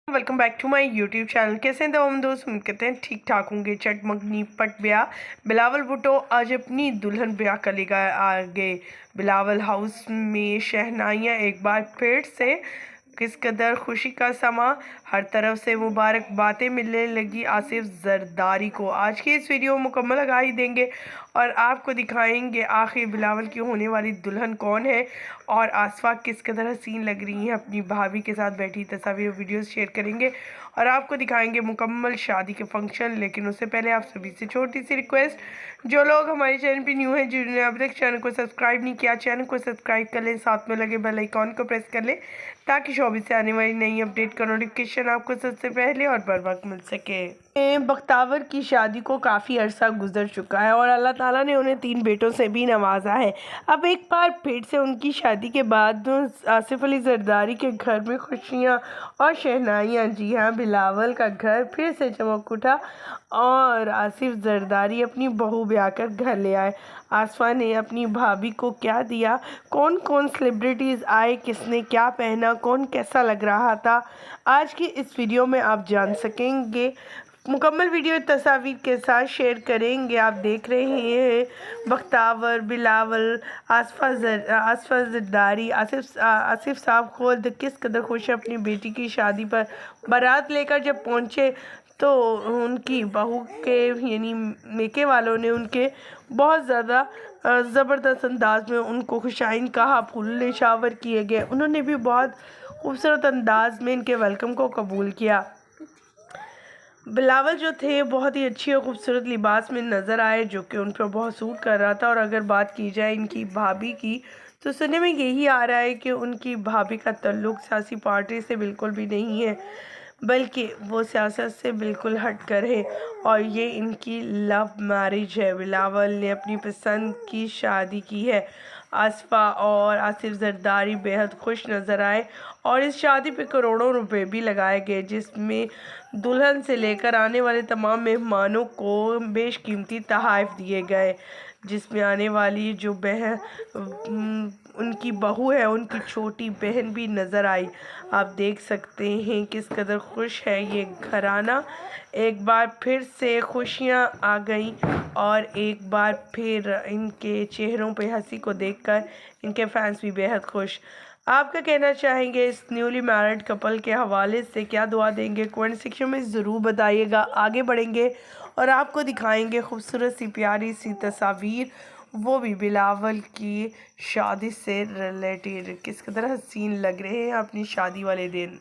Welcome back to my YouTube channel. कैसे हैं तमाम दोस्त? उम्मीद करते हैं ठीक ठाक होंगे। चटमंगनी पट ब्याह बिलावल भुट्टो आज अपनी दुल्हन ब्याह कर लेगा आगे। बिलावल हाउस में शहनाइयाँ एक बार फिर से। किस कदर खुशी का समा, हर तरफ से मुबारक बातें मिलने लगी आसिफ जरदारी को। आज की इस वीडियो मुकम्मल आगाही देंगे और आपको दिखाएंगे आखिर बिलावल की होने वाली दुल्हन कौन है और आसफा किस कदर हसीन लग रही हैं अपनी भाभी के साथ बैठी। तस्वीर वीडियोस शेयर करेंगे और आपको दिखाएंगे मुकम्मल शादी के फंक्शन। लेकिन उससे पहले आप सभी से छोटी सी रिक्वेस्ट, जो लोग हमारे चैनल पे न्यू हैं, जिन्होंने अभी तक चैनल को सब्सक्राइब नहीं किया, चैनल को सब्सक्राइब कर लें, साथ में लगे बेल आइकॉन को प्रेस कर लें ताकि शोबी से आने वाली नई अपडेट का नोटिफिकेशन आपको सबसे पहले और बर वक्त मिल सके। बख्तावर की शादी को काफ़ी अरसा गुजर चुका है और अल्लाह ताला ने उन्हें 3 बेटों से भी नवाजा है। अब एक बार फिर से उनकी शादी के बाद आसिफ अली जरदारी के घर में खुशियाँ और शहनाइयाँ। जी हाँ, बिलावल का घर फिर से चमक उठा और आसिफ जरदारी अपनी बहू ब्याह कर घर ले आए। आसफा ने अपनी भाभी को क्या दिया, कौन कौन सेलिब्रिटीज़ आए, किसने क्या पहना, कौन कैसा लग रहा था, आज की इस वीडियो में आप जान सकेंगे। मुकम्मल वीडियो तस्वीर के साथ शेयर करेंगे। आप देख रहे हैं बख्तावर, बिलावल, आसफा जरदारी, आसिफ साहब खुद किस कदर खुश है अपनी बेटी की शादी पर। बारात लेकर जब पहुंचे तो उनकी बहू के यानी मेके वालों ने उनके बहुत ज़्यादा ज़बरदस्त अंदाज में उनको खुशाइन कहा, फूल निशावर किए गए। उन्होंने भी बहुत खूबसूरत अंदाज में इनके वेलकम को कबूल किया। बिलावल जो थे बहुत ही अच्छी और खूबसूरत लिबास में नज़र आए जो कि उन पर बहुत सूट कर रहा था। और अगर बात की जाए इनकी भाभी की तो सुनने में यही आ रहा है कि उनकी भाभी का ताल्लुक़ सियासी पार्टी से बिल्कुल भी नहीं है, बल्कि वो सियासत से बिल्कुल हट कर है और ये इनकी लव मैरिज है। बिलावल ने अपनी पसंद की शादी की है। आसफा और आसिफ जरदारी बेहद खुश नज़र आए और इस शादी पे करोड़ों रुपए भी लगाए गए, जिसमें दुल्हन से लेकर आने वाले तमाम मेहमानों को बेशकीमती तोहफ़े दिए गए। जिसमें आने वाली जो बहन उनकी बहू है, उनकी छोटी बहन भी नज़र आई। आप देख सकते हैं किस कदर खुश है ये घराना। एक बार फिर से खुशियाँ आ गई और एक बार फिर इनके चेहरों पे हंसी को देखकर इनके फैंस भी बेहद खुश। आप क्या कहना चाहेंगे इस न्यूली मैरिड कपल के हवाले से? क्या दुआ देंगे? कमेंट सेक्शन में ज़रूर बताइएगा। आगे बढ़ेंगे और आपको दिखाएंगे खूबसूरत सी प्यारी सी तस्वीर, वो भी बिलावल की शादी से रिलेटेड। किस कदर हसीन लग रहे हैं अपनी शादी वाले दिन।